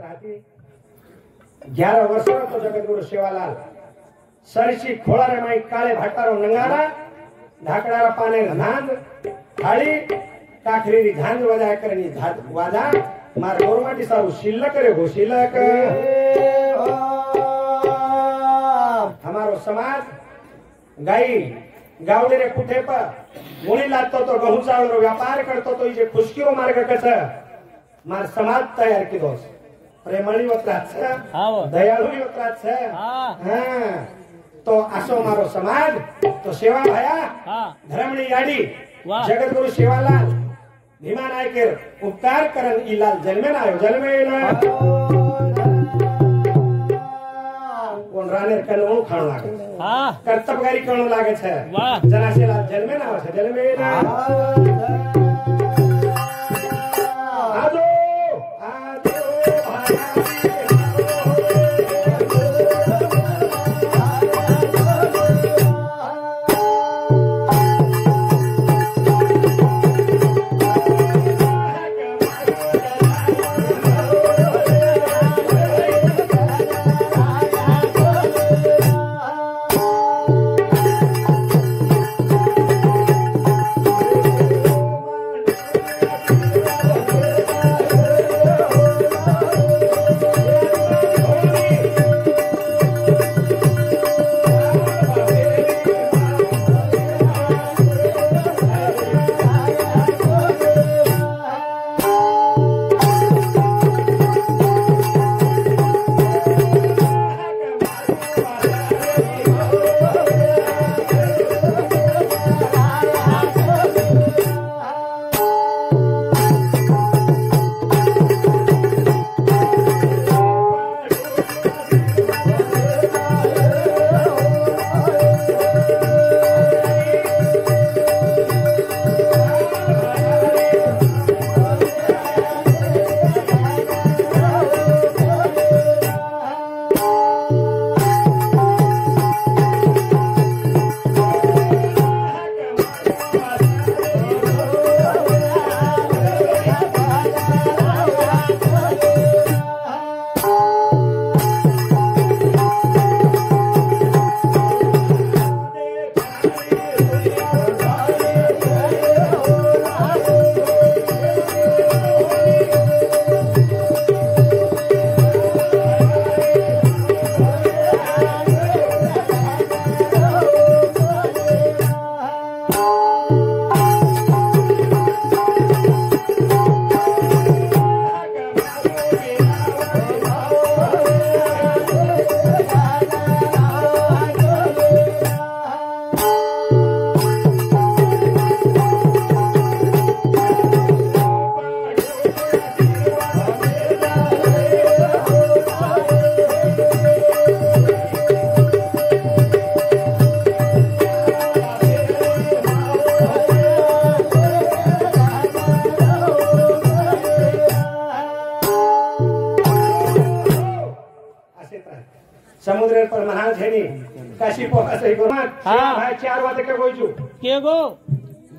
राहते 11 वर्षाचा तो जगद्गुरु सेवालाल सरशी खोळारे माई काळे भाटारो नंगारा ढाकडारा पाने झांज थाळी काखरेरी झांज वाजा करनी धात वाजा मार गोरमाटी सारू शिल्लक रे हो शिल्लक हमारो समाज गाई गावडे रे कुठे पर मुणी लागतो तो गहू चावळो व्यापार करतो तो इजे खुशकीरो मार्ग कस मार समाज तयार केलोस प्रेमळी वत्राच दयाळू वत्राच हां तो असो मारो समाज तो सेवा भाया धर्मणी गाडी जगद्गुरु सेवालाल भीमा नायकेर उपकार करन इलाल जन्मे ना आयो जन्मे ना कोण रानेर कलवू खाणो लागे कर्तव्यकारी करणो लागे छे जनासेला जन्मे ना आवे जन्मे ना आजो समुद्र पर महान छेनी काशी को असही को भाई 4 बात के कोई के गो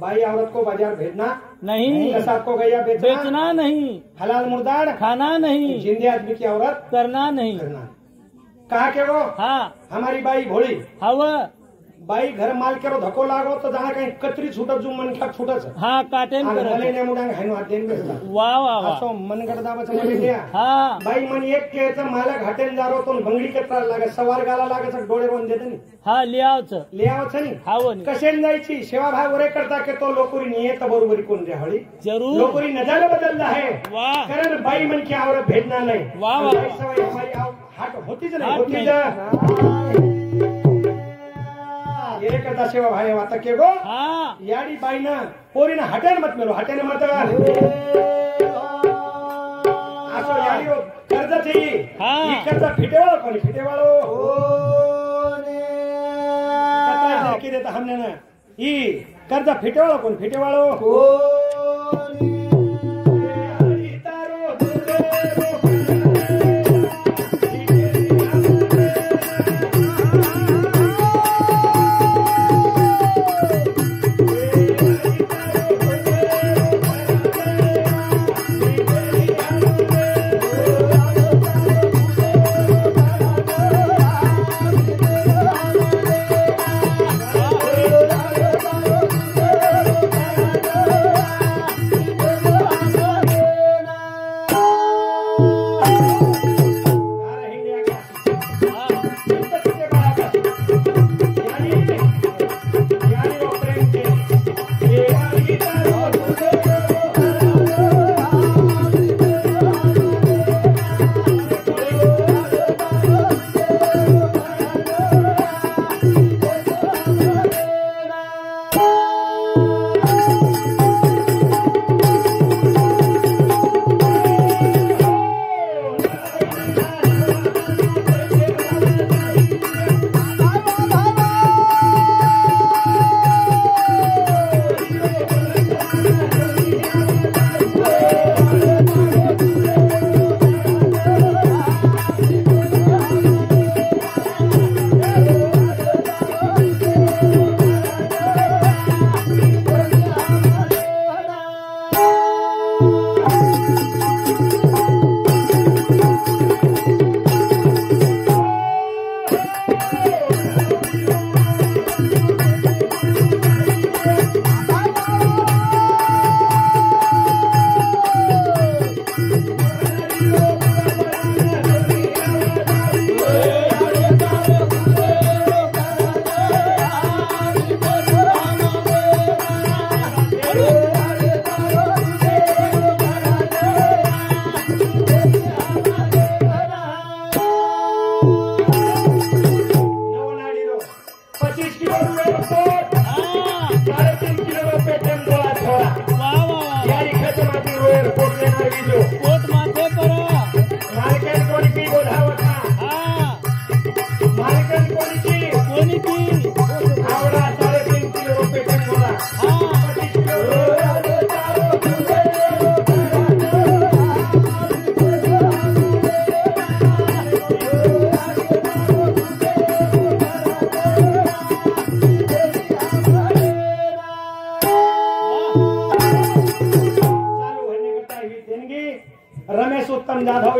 भाई औरत को बाजार भेजना नहीं, कसाब को गैया बेचना नहीं, हलाल मुर्दार खाना नहीं, जिंदे आदमी की औरत करना नहीं करना। कहा के वो हमारी बाई भोली हवा बाई घर माल केरो धक्को लागो तो जाना कहीं कतरी छूटत जो मन खा छूटत काटे मले ने मुडांग हानो हात देन बेसला वाह वाह वाह असो मन गडदा बच मले द्या बाई मन एक के तर माला घाटेन जारो तो बंगडी कतरा लागे सवार गाला लागे डोळे वन देते नी लियावच नी हावन कशेन जायची सेवा भाव वरे करता के तो लोकुरी नियत बरोबरी कोण रे हळी जरूर लोकुरी नजारा बदलला है वाह कारण बाई मन की आवर भेदना नाही वाह वाह सवय हमारी हाट होतीच नाही होती जा ये करता सेवा भाई वाता के गो याडी बाई ना पोरी ना हटेन मत मेलो हटेन मत आसो याडी कर्ज चाहिए ये कर्ज फिटेवाळो कोणी फिटेवाळो कोणी कता की देता हमने ना ई कर्ज फिटेवाळो कोण फिटेवाळो कोणी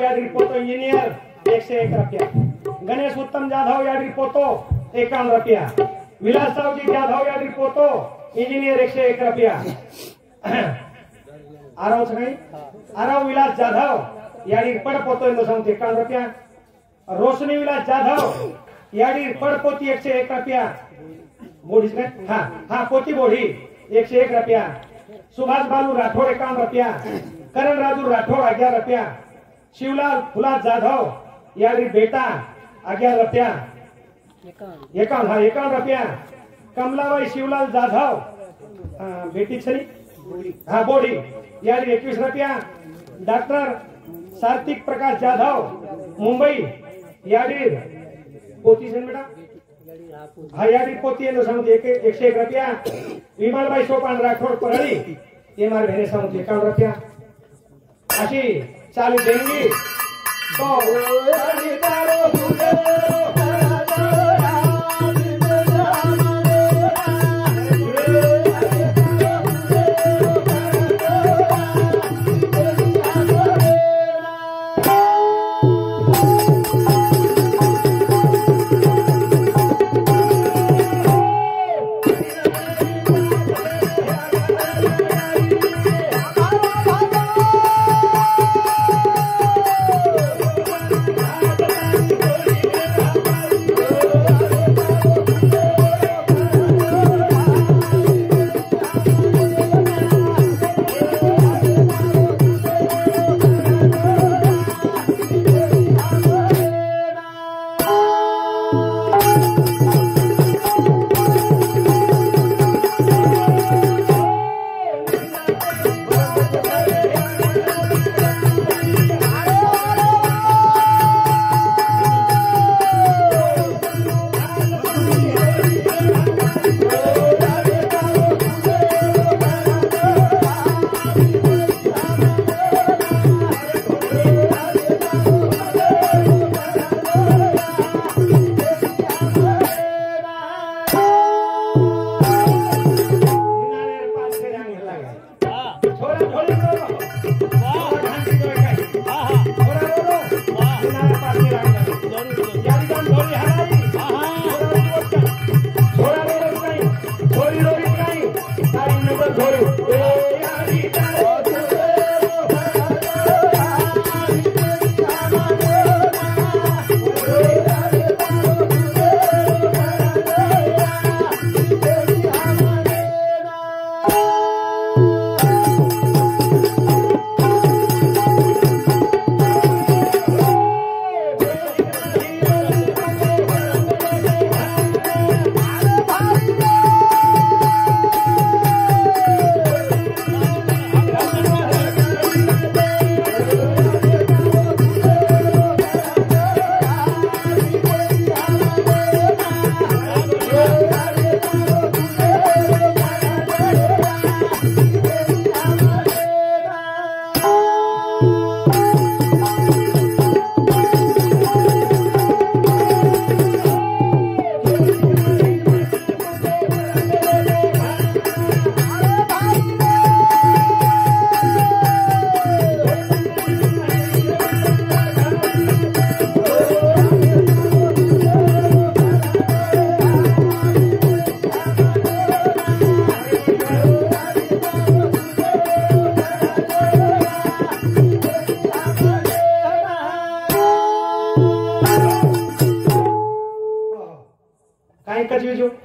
यादगिरी पोतो इंजीनियर 101 रुपया। गणेश उत्तम जाधव यादगिरी पोतो 51 रुपया। विलास सावजी जाधव यादगिरी पोतो इंजीनियर 101 रुपया। आरव विलास जाधव यादगिरी पडपोतो 51 रुपया। रोशनी विलास जाधव यादगिरी पडपोती 101 रुपया। बोढ़ी हाँ पोती बोढ़ी 101 रुपया। सुभाष बालू राठौड़ 51 रुपया। करण राजू राठौड़ 11 रुपया। शिवलाल फुला जाधव यादगिरी बेटा 11 रुपया। 51 रुपया। कमलाबाई शिवलाल जाधव बेटी छरी हाँ बोढ़ी यादगिरी 21 रुपया। डॉक्टर सात्विक प्रकाश जाधव मुंबई यादगिरी पोती से बेटा हाँ यादगिरी पोती 101 रुपया। विमलबाई सोपान राठौड़ परळी ये मारे बहने 51 रुपया। अशी चालू देंगी तो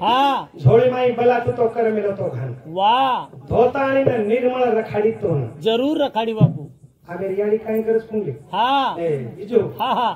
हाँ झोली माई बला तो कर मिलो तो खान वाह धोता आणि निर्मळ रखाडी तो जरूर रखाडी बापू आम्ही रियाली काही गरज पुंगली हाँ बिजू हाँ हाँ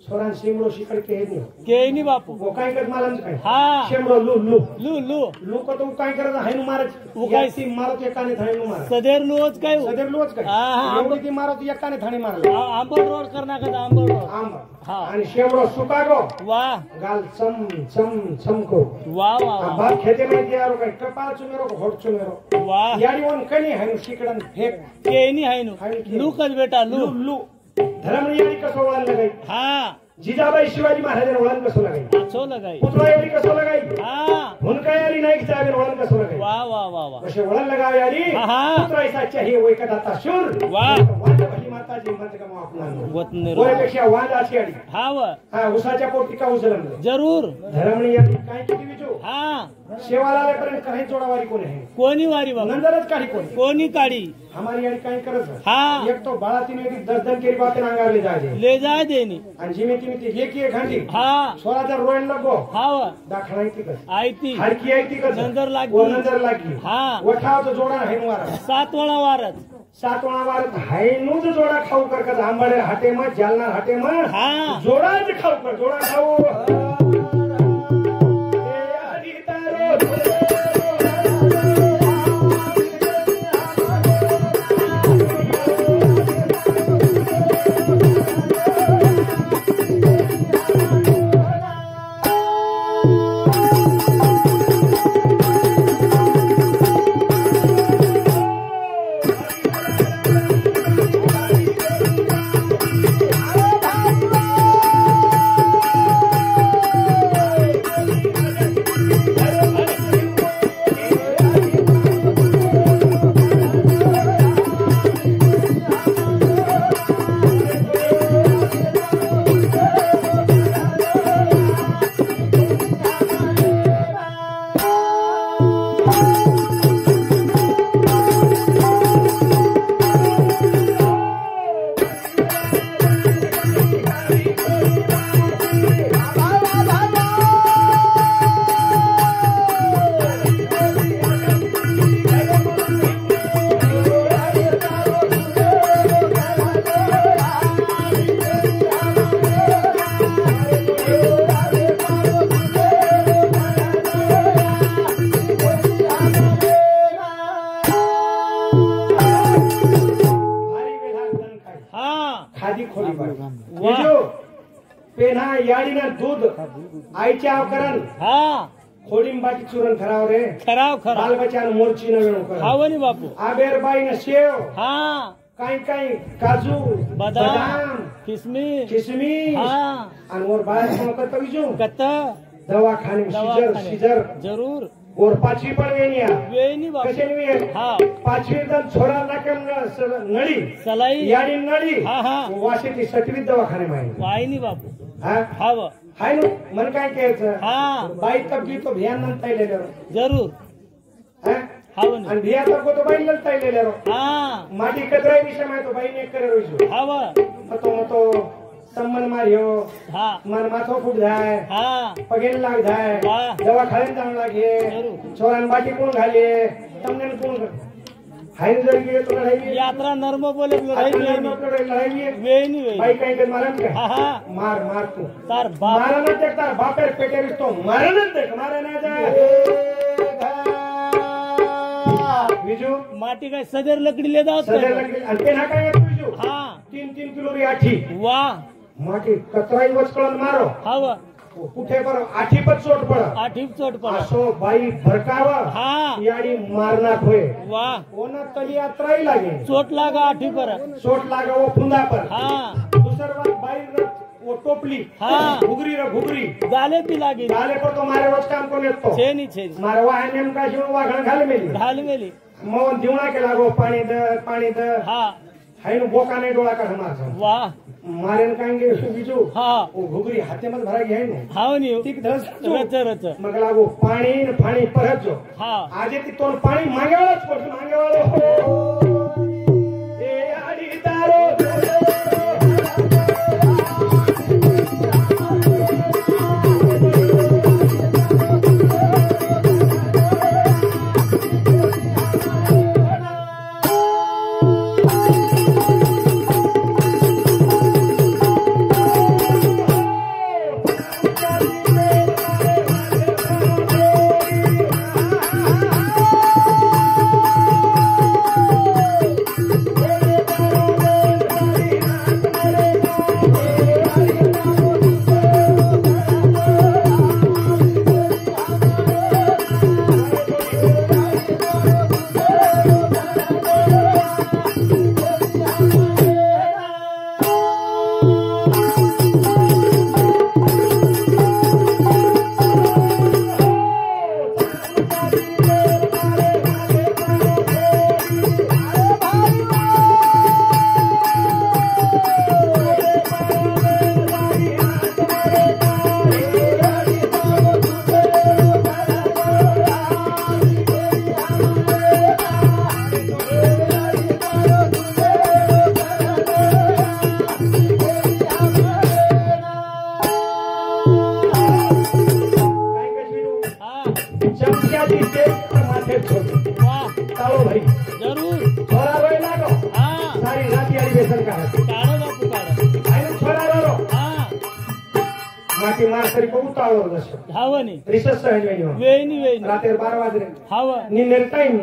सोरान शेमड़ो शिकड़ के है नहीं के नहीं बापू वो काई कर मालूम काई हाँ शेमड़ो लू लू लू लू लू को तो काई कर है नु मारत वो काय सी मारो तो एकाने थाने नु मारत सदेर लोच काय सदेर लोच काय हाँ एवढी ती मारो तो एकाने थाने मारला आंबल रोड करना का आंबल रोड आंबल हाँ आणि शेमड़ो सुकागो वाह गाल चम चम चमको वाह वाह बात खेते में दियारो काय कपाल चुमेरो होठ चुमेरो वाह याडी वन कनी है नु शिकड़न फेक के नहीं है नु लू कज बेटा लू लू धर्म याडी कसो वळण लगाई हाँ जिजाबाई शिवाजी महाराजांना वळण कसो लगाई अच्छो लगाई पुतळा याडी कसो लगाई हाँ हुनका याडी नाही चावेन वळण कसो लगाई वाह वाह वाह वाह कसे वळण लगाव याडी हाँ पुतळा ऐसा चाहिए वो एक दाता शूर वाह वाट भली माताजी मत का माफ वत नाही गोरेपेक्षा वांद अशी आली हा व हा उसाच्या पोटी का उचललं जरूर धरमणी यादी काय किती विचू हा शेवाला आल्यापर्यंत काही जोडावारी कोणी आहे कोणी वारी बाबा नंतरच काही कोणी कोणी काढी हमारी याडी काही करत हा एक तो बाळा तिने दर्दन केली बातें अंगावले जायचे ले जाय देनी आणि जिमे तिने ती एक घंटी हा 16,000 रोयल लगो हा व दाखला ती कस आयती हरकी आहे ती कस नंतर लागली. वो नंतर लागली हा वठाव तो जोडा है वारा 7 वेळा वारत 7 वार हायनु जो जोडा खाऊ कर का आंबाडे हाटे में जालना हाटे में हा जोडा ज खाऊ कर जोडा खाऊ ए आदि तारो खादी खोली बीजू पेन्हा याडीना दूध आईच्या अवकरण हा खोडींबाटी चूरण खराव रे खराव खराव बाल बच्चान मोर्ची न वेणू कर हावनी बापू आबेरबाई न शेव हा काही काही काजू बदाम किसमिस किसमिस हा आणि वर बाहेर कोण करतो बीजू कत दवाखाने सीजर जरूर और 5वी पण वेणी बापू कशाने हा 5वी तर छोरा नाकम नळी सलाई याडी नळी हा हा वाशीची 7वी दवाखाने माहिती वाईनी बापू हा हा व हाय नु मन काय कहते हा बाई तब भी तो भियान नंतर ले ले जरूर हैं हावनी आणि भिया तब को तो बाई नंतर ले ले हा माटी कतराई विषय में तो बाई ने करे रोजो हा व मतो संबंध मारियो हा मन माथो फूट जाए हा पगेन लाग जाए वाह. दवा खाने जाण लागे जरूर. छोरान बाटी कोण घाले तमने कोण हाय जर गेले तो लढाई यात्रा नर्म बोले लढाई लढाई वेणी बाई काही कर मारन का हा हा मार मार तू तार बाप मारन देख तार बापेर पेटे तो मारन देख मारे ना जा बीजू माटी काय सदर लकडी ले जात सदर लकडी आणि ते ना काय बीजू हा 3 किलो री आठी वाह माटी कतराई वचकळन मारो हा व कुठे पर आठी पर चोट पड आठीप चोट पडा असो बाई भरकाव हा याडी मारनात होय वाह कोणा तली यात्राही लागे चोट लागा आठी पर चोट लागा वो फुंदा पर हा दुसर बात बाई वो टोपली हा. घुगरी रे घुगरी झाले पी लागी झाले पर तो मारे रोज काम कोण येतो छेनी छेनी मारे वाह नेमका शिव वाघण घाल मेली ढाल मेली मौन दिवणा के लागो पाणी द हा हायनु बोका नाही डोळा काढ मारसा वाह मारेन कांगे बीजू हा वो घुगरी हाते मध्ये भरा घ्याय नो हावनी ठीक धस रच रच मग लागो पाणी न पाणी परत जो हा आज ती तोन पाणी मागेवाळच पडतो मागेवाळो ए आडी तारो माटी मास्तरी को उतावळ हवं नाही रिसर्च सहज वेणी रात्री 12 वाजले हवं निन्नेल टाइम